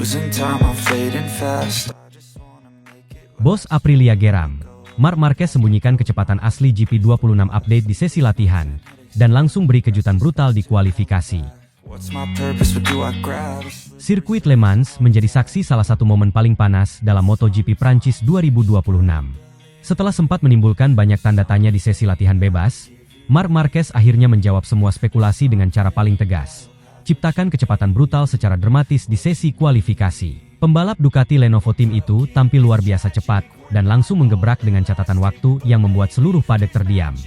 Losing time, I'm fading fast. Bos Aprilia geram. Marc Marquez sembunyikan kecepatan asli GP26 update di sesi latihan, dan langsung beri kejutan brutal di kualifikasi. What's my purpose, what do I grab? Sirkuit Le Mans menjadi saksi salah satu momen paling panas dalam MotoGP Prancis 2026. Setelah sempat menimbulkan banyak tanda tanya di sesi latihan bebas, Marc Marquez akhirnya menjawab semua spekulasi dengan cara paling tegas. Ciptakan kecepatan brutal secara dramatis di sesi kualifikasi. Pembalap Ducati Lenovo Team itu tampil luar biasa cepat dan langsung menggebrak dengan catatan waktu yang membuat seluruh paddock terdiam.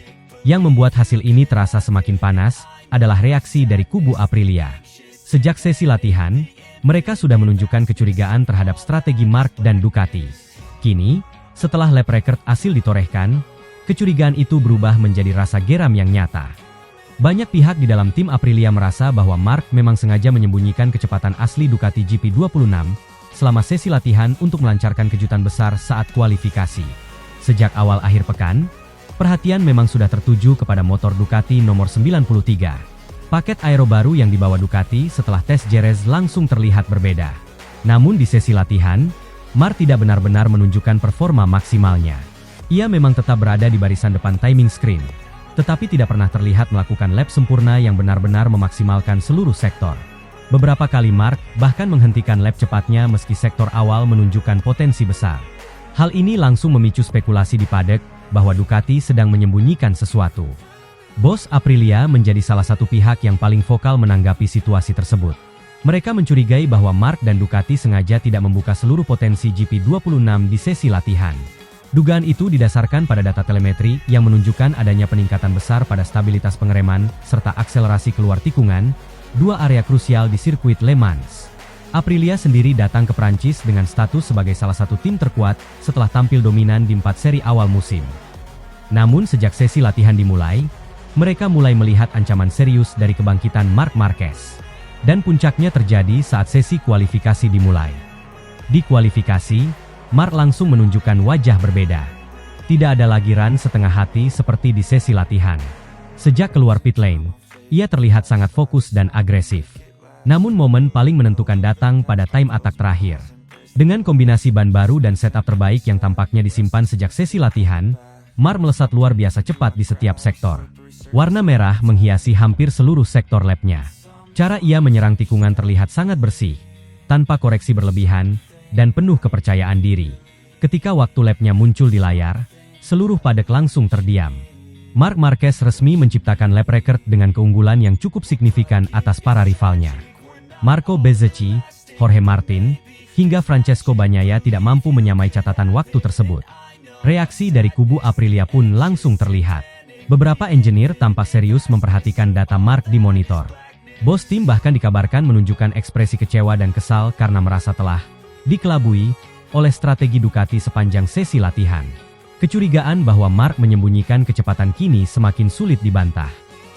Yang membuat hasil ini terasa semakin panas adalah reaksi dari kubu Aprilia. Sejak sesi latihan, mereka sudah menunjukkan kecurigaan terhadap strategi Marc dan Ducati. Kini, setelah lap record hasil ditorehkan, kecurigaan itu berubah menjadi rasa geram yang nyata. Banyak pihak di dalam tim Aprilia merasa bahwa Marc memang sengaja menyembunyikan kecepatan asli Ducati GP26 selama sesi latihan untuk melancarkan kejutan besar saat kualifikasi. Sejak awal akhir pekan, perhatian memang sudah tertuju kepada motor Ducati nomor 93. Paket aero baru yang dibawa Ducati setelah tes Jerez langsung terlihat berbeda. Namun di sesi latihan, Marc tidak benar-benar menunjukkan performa maksimalnya. Ia memang tetap berada di barisan depan timing screen, tetapi tidak pernah terlihat melakukan lap sempurna yang benar-benar memaksimalkan seluruh sektor. Beberapa kali Marc bahkan menghentikan lap cepatnya meski sektor awal menunjukkan potensi besar. Hal ini langsung memicu spekulasi di paddock bahwa Ducati sedang menyembunyikan sesuatu. Bos Aprilia menjadi salah satu pihak yang paling vokal menanggapi situasi tersebut. Mereka mencurigai bahwa Marc dan Ducati sengaja tidak membuka seluruh potensi GP26 di sesi latihan. Dugaan itu didasarkan pada data telemetri yang menunjukkan adanya peningkatan besar pada stabilitas pengereman serta akselerasi keluar tikungan, dua area krusial di sirkuit Le Mans. Aprilia sendiri datang ke Prancis dengan status sebagai salah satu tim terkuat setelah tampil dominan di 4 seri awal musim. Namun sejak sesi latihan dimulai, mereka mulai melihat ancaman serius dari kebangkitan Marc Marquez. Dan puncaknya terjadi saat sesi kualifikasi dimulai. Di kualifikasi, Marc langsung menunjukkan wajah berbeda. Tidak ada lagi run setengah hati seperti di sesi latihan. Sejak keluar pit lane, ia terlihat sangat fokus dan agresif. Namun momen paling menentukan datang pada time attack terakhir. Dengan kombinasi ban baru dan setup terbaik yang tampaknya disimpan sejak sesi latihan, Marc melesat luar biasa cepat di setiap sektor. Warna merah menghiasi hampir seluruh sektor lapnya. Cara ia menyerang tikungan terlihat sangat bersih, tanpa koreksi berlebihan, dan penuh kepercayaan diri. Ketika waktu lapnya muncul di layar, seluruh paddock langsung terdiam. Marc Marquez resmi menciptakan lap record dengan keunggulan yang cukup signifikan atas para rivalnya. Marco Bezzecchi, Jorge Martin, hingga Francesco Bagnaia tidak mampu menyamai catatan waktu tersebut. Reaksi dari kubu Aprilia pun langsung terlihat. Beberapa engineer tampak serius memperhatikan data Marc di monitor. Bos tim bahkan dikabarkan menunjukkan ekspresi kecewa dan kesal karena merasa telah dikelabui oleh strategi Ducati sepanjang sesi latihan. Kecurigaan bahwa Marc menyembunyikan kecepatan kini semakin sulit dibantah.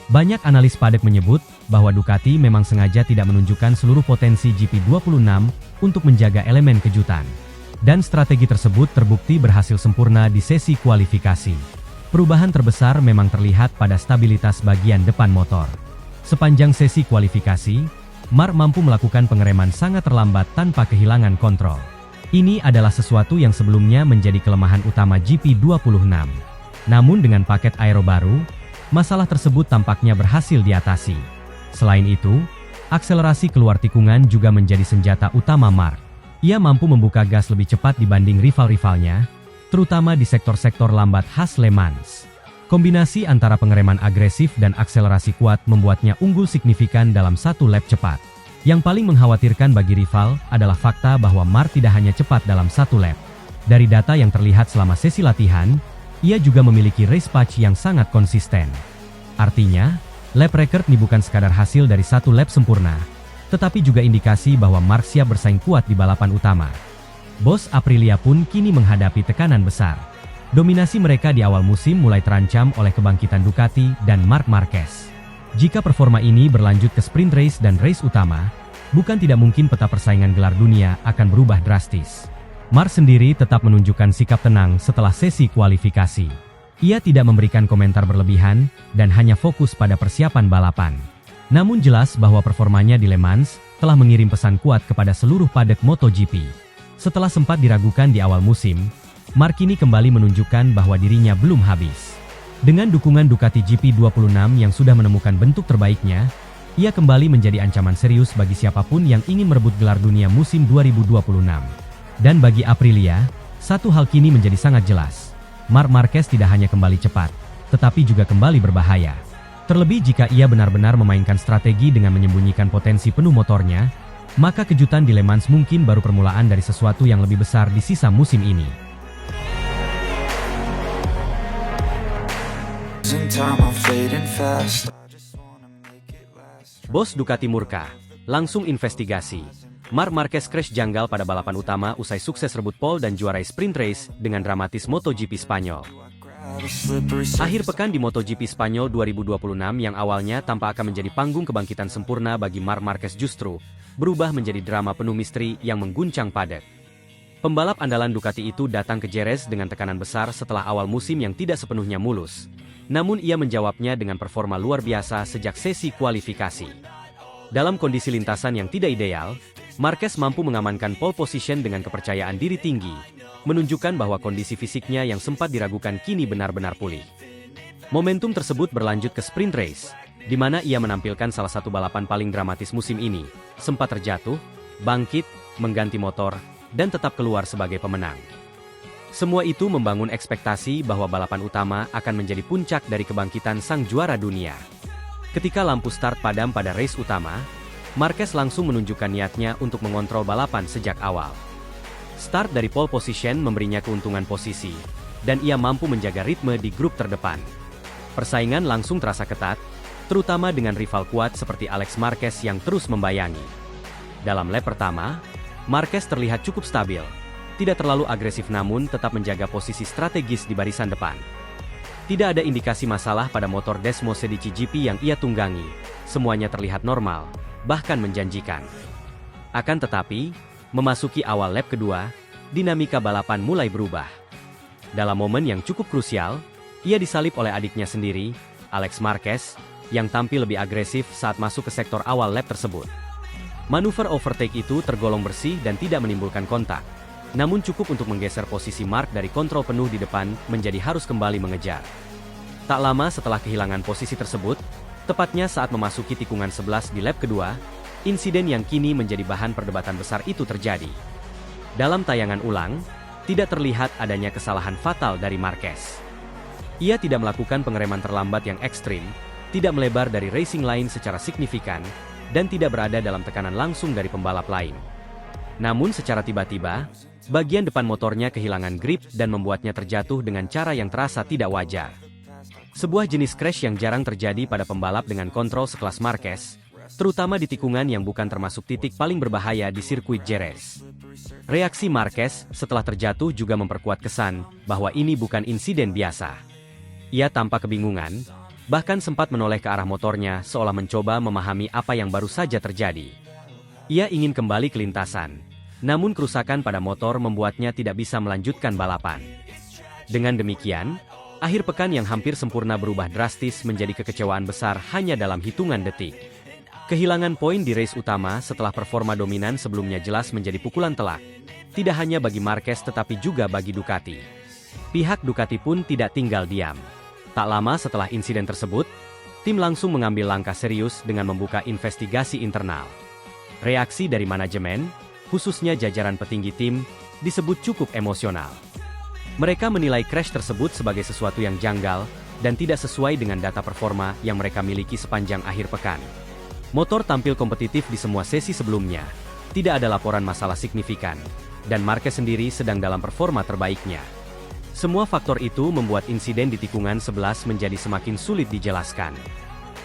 Banyak analis paddock menyebut bahwa Ducati memang sengaja tidak menunjukkan seluruh potensi GP26 untuk menjaga elemen kejutan. Dan strategi tersebut terbukti berhasil sempurna di sesi kualifikasi. Perubahan terbesar memang terlihat pada stabilitas bagian depan motor. Sepanjang sesi kualifikasi, Marc mampu melakukan pengereman sangat terlambat tanpa kehilangan kontrol. Ini adalah sesuatu yang sebelumnya menjadi kelemahan utama GP26. Namun dengan paket aero baru, masalah tersebut tampaknya berhasil diatasi. Selain itu, akselerasi keluar tikungan juga menjadi senjata utama Marc. Ia mampu membuka gas lebih cepat dibanding rival-rivalnya, terutama di sektor-sektor lambat khas Le Mans. Kombinasi antara pengereman agresif dan akselerasi kuat membuatnya unggul signifikan dalam satu lap cepat. Yang paling mengkhawatirkan bagi rival adalah fakta bahwa Marc tidak hanya cepat dalam satu lap. Dari data yang terlihat selama sesi latihan, ia juga memiliki race pace yang sangat konsisten. Artinya, lap record ini bukan sekadar hasil dari satu lap sempurna, tetapi juga indikasi bahwa Marc siap bersaing kuat di balapan utama. Bos Aprilia pun kini menghadapi tekanan besar. Dominasi mereka di awal musim mulai terancam oleh kebangkitan Ducati dan Marc Marquez. Jika performa ini berlanjut ke sprint race dan race utama, bukan tidak mungkin peta persaingan gelar dunia akan berubah drastis. Marc sendiri tetap menunjukkan sikap tenang setelah sesi kualifikasi. Ia tidak memberikan komentar berlebihan dan hanya fokus pada persiapan balapan. Namun jelas bahwa performanya di Le Mans telah mengirim pesan kuat kepada seluruh padek MotoGP. Setelah sempat diragukan di awal musim, Mark kini kembali menunjukkan bahwa dirinya belum habis. Dengan dukungan Ducati GP26 yang sudah menemukan bentuk terbaiknya, ia kembali menjadi ancaman serius bagi siapapun yang ingin merebut gelar dunia musim 2026. Dan bagi Aprilia, satu hal kini menjadi sangat jelas. Marc Marquez tidak hanya kembali cepat, tetapi juga kembali berbahaya. Terlebih jika ia benar-benar memainkan strategi dengan menyembunyikan potensi penuh motornya, maka kejutan di Le Mans mungkin baru permulaan dari sesuatu yang lebih besar di sisa musim ini. Bos Ducati murka, langsung investigasi. Marc Marquez crash janggal pada balapan utama usai sukses rebut pole dan juarai sprint race dengan dramatis MotoGP Spanyol. Akhir pekan di MotoGP Spanyol 2026 yang awalnya tampak akan menjadi panggung kebangkitan sempurna bagi Marc Marquez justru berubah menjadi drama penuh misteri yang mengguncang padek. Pembalap andalan Ducati itu datang ke Jerez dengan tekanan besar setelah awal musim yang tidak sepenuhnya mulus. Namun ia menjawabnya dengan performa luar biasa sejak sesi kualifikasi. Dalam kondisi lintasan yang tidak ideal, Marquez mampu mengamankan pole position dengan kepercayaan diri tinggi, menunjukkan bahwa kondisi fisiknya yang sempat diragukan kini benar-benar pulih. Momentum tersebut berlanjut ke sprint race, di mana ia menampilkan salah satu balapan paling dramatis musim ini, sempat terjatuh, bangkit, mengganti motor, dan tetap keluar sebagai pemenang. Semua itu membangun ekspektasi bahwa balapan utama akan menjadi puncak dari kebangkitan sang juara dunia. Ketika lampu start padam pada race utama, Marquez langsung menunjukkan niatnya untuk mengontrol balapan sejak awal. Start dari pole position memberinya keuntungan posisi, dan ia mampu menjaga ritme di grup terdepan. Persaingan langsung terasa ketat, terutama dengan rival kuat seperti Alex Marquez yang terus membayangi. Dalam lap pertama, Marquez terlihat cukup stabil, tidak terlalu agresif namun tetap menjaga posisi strategis di barisan depan. Tidak ada indikasi masalah pada motor Desmos Medici GP yang ia tunggangi, semuanya terlihat normal, bahkan menjanjikan. Akan tetapi, memasuki awal lap kedua, dinamika balapan mulai berubah. Dalam momen yang cukup krusial, ia disalip oleh adiknya sendiri, Alex Marquez, yang tampil lebih agresif saat masuk ke sektor awal lap tersebut. Manuver overtake itu tergolong bersih dan tidak menimbulkan kontak, namun cukup untuk menggeser posisi Marc dari kontrol penuh di depan menjadi harus kembali mengejar. Tak lama setelah kehilangan posisi tersebut, tepatnya saat memasuki tikungan 11 di lap kedua, insiden yang kini menjadi bahan perdebatan besar itu terjadi. Dalam tayangan ulang, tidak terlihat adanya kesalahan fatal dari Marquez. Ia tidak melakukan pengereman terlambat yang ekstrim, tidak melebar dari racing line secara signifikan, dan tidak berada dalam tekanan langsung dari pembalap lain. Namun secara tiba-tiba, bagian depan motornya kehilangan grip dan membuatnya terjatuh dengan cara yang terasa tidak wajar. Sebuah jenis crash yang jarang terjadi pada pembalap dengan kontrol sekelas Marquez, terutama di tikungan yang bukan termasuk titik paling berbahaya di sirkuit Jerez. Reaksi Marquez setelah terjatuh juga memperkuat kesan bahwa ini bukan insiden biasa. Ia tampak kebingungan, bahkan sempat menoleh ke arah motornya seolah mencoba memahami apa yang baru saja terjadi. Ia ingin kembali ke lintasan, namun kerusakan pada motor membuatnya tidak bisa melanjutkan balapan. Dengan demikian, akhir pekan yang hampir sempurna berubah drastis menjadi kekecewaan besar hanya dalam hitungan detik. Kehilangan poin di race utama setelah performa dominan sebelumnya jelas menjadi pukulan telak, tidak hanya bagi Marquez tetapi juga bagi Ducati. Pihak Ducati pun tidak tinggal diam. Tak lama setelah insiden tersebut, tim langsung mengambil langkah serius dengan membuka investigasi internal. Reaksi dari manajemen, khususnya jajaran petinggi tim, disebut cukup emosional. Mereka menilai crash tersebut sebagai sesuatu yang janggal dan tidak sesuai dengan data performa yang mereka miliki sepanjang akhir pekan. Motor tampil kompetitif di semua sesi sebelumnya, tidak ada laporan masalah signifikan, dan Marquez sendiri sedang dalam performa terbaiknya. Semua faktor itu membuat insiden di tikungan 11 menjadi semakin sulit dijelaskan.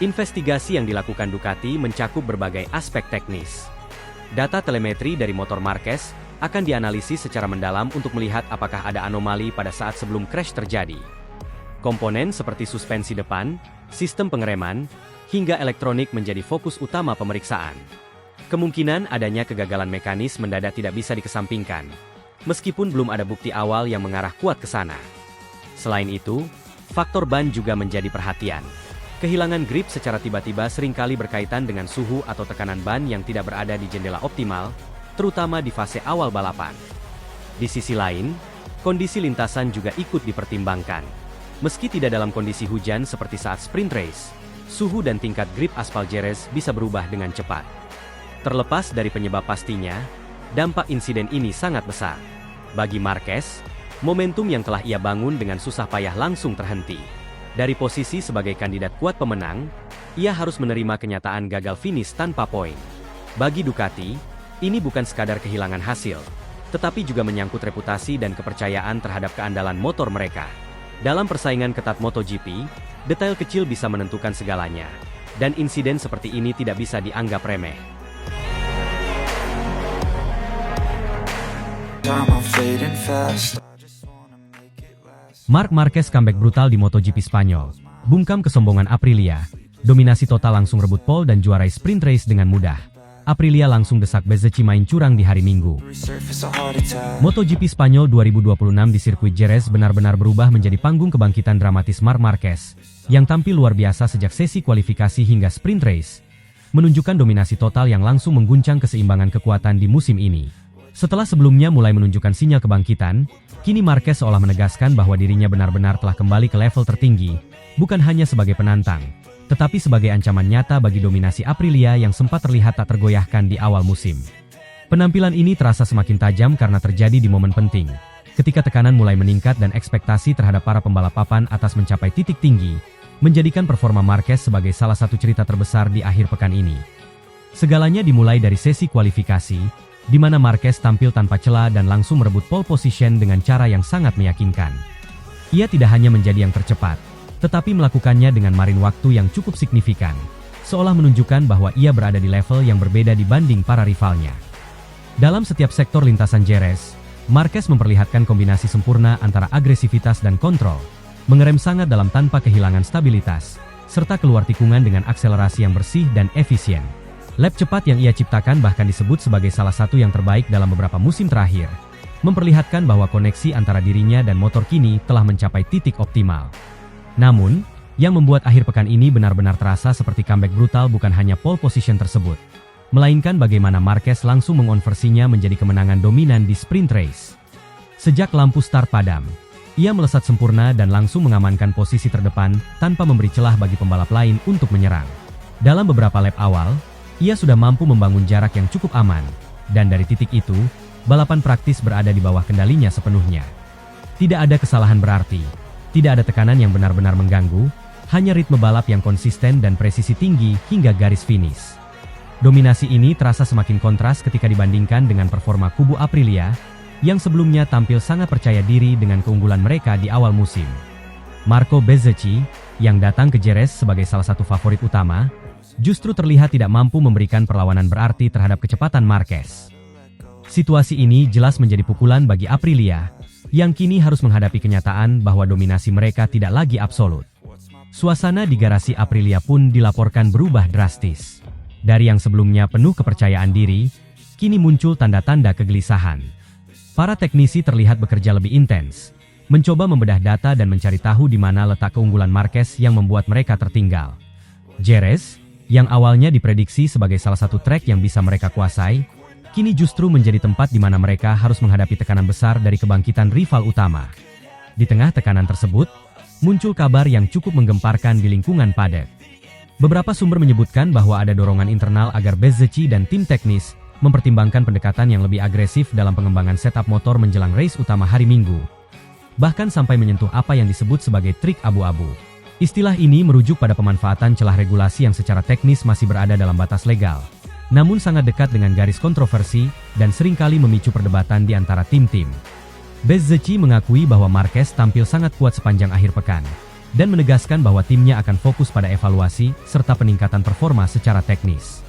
Investigasi yang dilakukan Ducati mencakup berbagai aspek teknis. Data telemetri dari motor Marquez akan dianalisis secara mendalam untuk melihat apakah ada anomali pada saat sebelum crash terjadi. Komponen seperti suspensi depan, sistem pengereman, hingga elektronik menjadi fokus utama pemeriksaan. Kemungkinan adanya kegagalan mekanis mendadak tidak bisa dikesampingkan, meskipun belum ada bukti awal yang mengarah kuat ke sana. Selain itu, faktor ban juga menjadi perhatian. Kehilangan grip secara tiba-tiba seringkali berkaitan dengan suhu atau tekanan ban yang tidak berada di jendela optimal, terutama di fase awal balapan. Di sisi lain, kondisi lintasan juga ikut dipertimbangkan. Meski tidak dalam kondisi hujan seperti saat sprint race, suhu dan tingkat grip aspal Jerez bisa berubah dengan cepat. Terlepas dari penyebab pastinya, dampak insiden ini sangat besar. Bagi Marquez, momentum yang telah ia bangun dengan susah payah langsung terhenti. Dari posisi sebagai kandidat kuat pemenang, ia harus menerima kenyataan gagal finish tanpa poin. Bagi Ducati, ini bukan sekadar kehilangan hasil, tetapi juga menyangkut reputasi dan kepercayaan terhadap keandalan motor mereka. Dalam persaingan ketat MotoGP, detail kecil bisa menentukan segalanya, dan insiden seperti ini tidak bisa dianggap remeh. Marc Marquez comeback brutal di MotoGP Spanyol, bungkam kesombongan Aprilia, dominasi total langsung rebut pole dan juarai sprint race dengan mudah. Aprilia langsung desak Bezzecchi main curang di hari Minggu. MotoGP Spanyol 2026 di sirkuit Jerez benar-benar berubah menjadi panggung kebangkitan dramatis Marc Marquez, yang tampil luar biasa sejak sesi kualifikasi hingga sprint race, menunjukkan dominasi total yang langsung mengguncang keseimbangan kekuatan di musim ini. Setelah sebelumnya mulai menunjukkan sinyal kebangkitan, kini Marquez seolah menegaskan bahwa dirinya benar-benar telah kembali ke level tertinggi, bukan hanya sebagai penantang, tetapi sebagai ancaman nyata bagi dominasi Aprilia yang sempat terlihat tak tergoyahkan di awal musim. Penampilan ini terasa semakin tajam karena terjadi di momen penting, ketika tekanan mulai meningkat dan ekspektasi terhadap para pembalap papan atas mencapai titik tinggi, menjadikan performa Marquez sebagai salah satu cerita terbesar di akhir pekan ini. Segalanya dimulai dari sesi kualifikasi, di mana Marquez tampil tanpa celah dan langsung merebut pole position dengan cara yang sangat meyakinkan. Ia tidak hanya menjadi yang tercepat, tetapi melakukannya dengan margin waktu yang cukup signifikan, seolah menunjukkan bahwa ia berada di level yang berbeda dibanding para rivalnya. Dalam setiap sektor lintasan Jerez, Marquez memperlihatkan kombinasi sempurna antara agresivitas dan kontrol, mengerem sangat dalam tanpa kehilangan stabilitas, serta keluar tikungan dengan akselerasi yang bersih dan efisien. Lap cepat yang ia ciptakan bahkan disebut sebagai salah satu yang terbaik dalam beberapa musim terakhir, memperlihatkan bahwa koneksi antara dirinya dan motor kini telah mencapai titik optimal. Namun, yang membuat akhir pekan ini benar-benar terasa seperti comeback brutal bukan hanya pole position tersebut, melainkan bagaimana Marquez langsung mengonversinya menjadi kemenangan dominan di sprint race. Sejak lampu start padam, ia melesat sempurna dan langsung mengamankan posisi terdepan tanpa memberi celah bagi pembalap lain untuk menyerang. Dalam beberapa lap awal, ia sudah mampu membangun jarak yang cukup aman, dan dari titik itu, balapan praktis berada di bawah kendalinya sepenuhnya. Tidak ada kesalahan berarti. Tidak ada tekanan yang benar-benar mengganggu, hanya ritme balap yang konsisten dan presisi tinggi hingga garis finish. Dominasi ini terasa semakin kontras ketika dibandingkan dengan performa kubu Aprilia, yang sebelumnya tampil sangat percaya diri dengan keunggulan mereka di awal musim. Marco Bezzecchi, yang datang ke Jerez sebagai salah satu favorit utama, justru terlihat tidak mampu memberikan perlawanan berarti terhadap kecepatan Marquez. Situasi ini jelas menjadi pukulan bagi Aprilia, yang kini harus menghadapi kenyataan bahwa dominasi mereka tidak lagi absolut. Suasana di garasi Aprilia pun dilaporkan berubah drastis. Dari yang sebelumnya penuh kepercayaan diri, kini muncul tanda-tanda kegelisahan. Para teknisi terlihat bekerja lebih intens, mencoba membedah data dan mencari tahu di mana letak keunggulan Marquez yang membuat mereka tertinggal. Jerez, yang awalnya diprediksi sebagai salah satu trek yang bisa mereka kuasai, kini justru menjadi tempat di mana mereka harus menghadapi tekanan besar dari kebangkitan rival utama. Di tengah tekanan tersebut, muncul kabar yang cukup menggemparkan di lingkungan paddock. Beberapa sumber menyebutkan bahwa ada dorongan internal agar Bezzecchi dan tim teknis mempertimbangkan pendekatan yang lebih agresif dalam pengembangan setup motor menjelang race utama hari Minggu. Bahkan sampai menyentuh apa yang disebut sebagai trik abu-abu. Istilah ini merujuk pada pemanfaatan celah regulasi yang secara teknis masih berada dalam batas legal, namun sangat dekat dengan garis kontroversi dan seringkali memicu perdebatan di antara tim-tim. Bezzecchi mengakui bahwa Marquez tampil sangat kuat sepanjang akhir pekan, dan menegaskan bahwa timnya akan fokus pada evaluasi serta peningkatan performa secara teknis.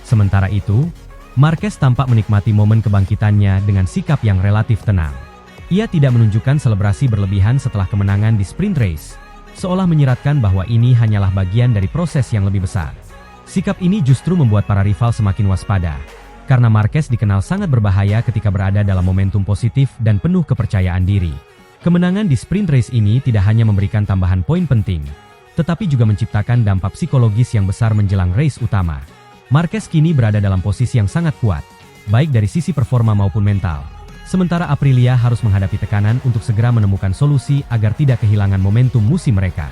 Sementara itu, Marquez tampak menikmati momen kebangkitannya dengan sikap yang relatif tenang. Ia tidak menunjukkan selebrasi berlebihan setelah kemenangan di sprint race, seolah menyiratkan bahwa ini hanyalah bagian dari proses yang lebih besar. Sikap ini justru membuat para rival semakin waspada, karena Marquez dikenal sangat berbahaya ketika berada dalam momentum positif dan penuh kepercayaan diri. Kemenangan di sprint race ini tidak hanya memberikan tambahan poin penting, tetapi juga menciptakan dampak psikologis yang besar menjelang race utama. Marquez kini berada dalam posisi yang sangat kuat, baik dari sisi performa maupun mental. Sementara Aprilia harus menghadapi tekanan untuk segera menemukan solusi agar tidak kehilangan momentum musim mereka.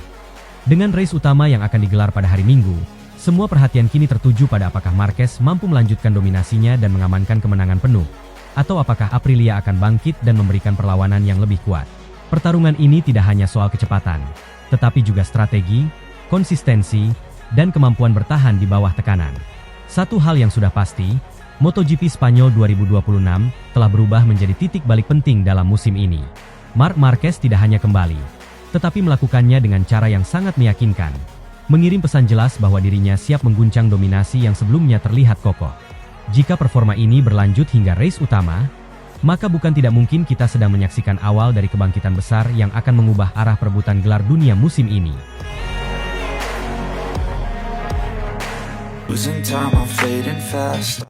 Dengan race utama yang akan digelar pada hari Minggu, semua perhatian kini tertuju pada apakah Marquez mampu melanjutkan dominasinya dan mengamankan kemenangan penuh, atau apakah Aprilia akan bangkit dan memberikan perlawanan yang lebih kuat. Pertarungan ini tidak hanya soal kecepatan, tetapi juga strategi, konsistensi, dan kemampuan bertahan di bawah tekanan. Satu hal yang sudah pasti, MotoGP Spanyol 2026 telah berubah menjadi titik balik penting dalam musim ini. Marc Marquez tidak hanya kembali, tetapi melakukannya dengan cara yang sangat meyakinkan, mengirim pesan jelas bahwa dirinya siap mengguncang dominasi yang sebelumnya terlihat kokoh. Jika performa ini berlanjut hingga race utama, maka bukan tidak mungkin kita sedang menyaksikan awal dari kebangkitan besar yang akan mengubah arah perebutan gelar dunia musim ini. Losing time, I'm fading fast.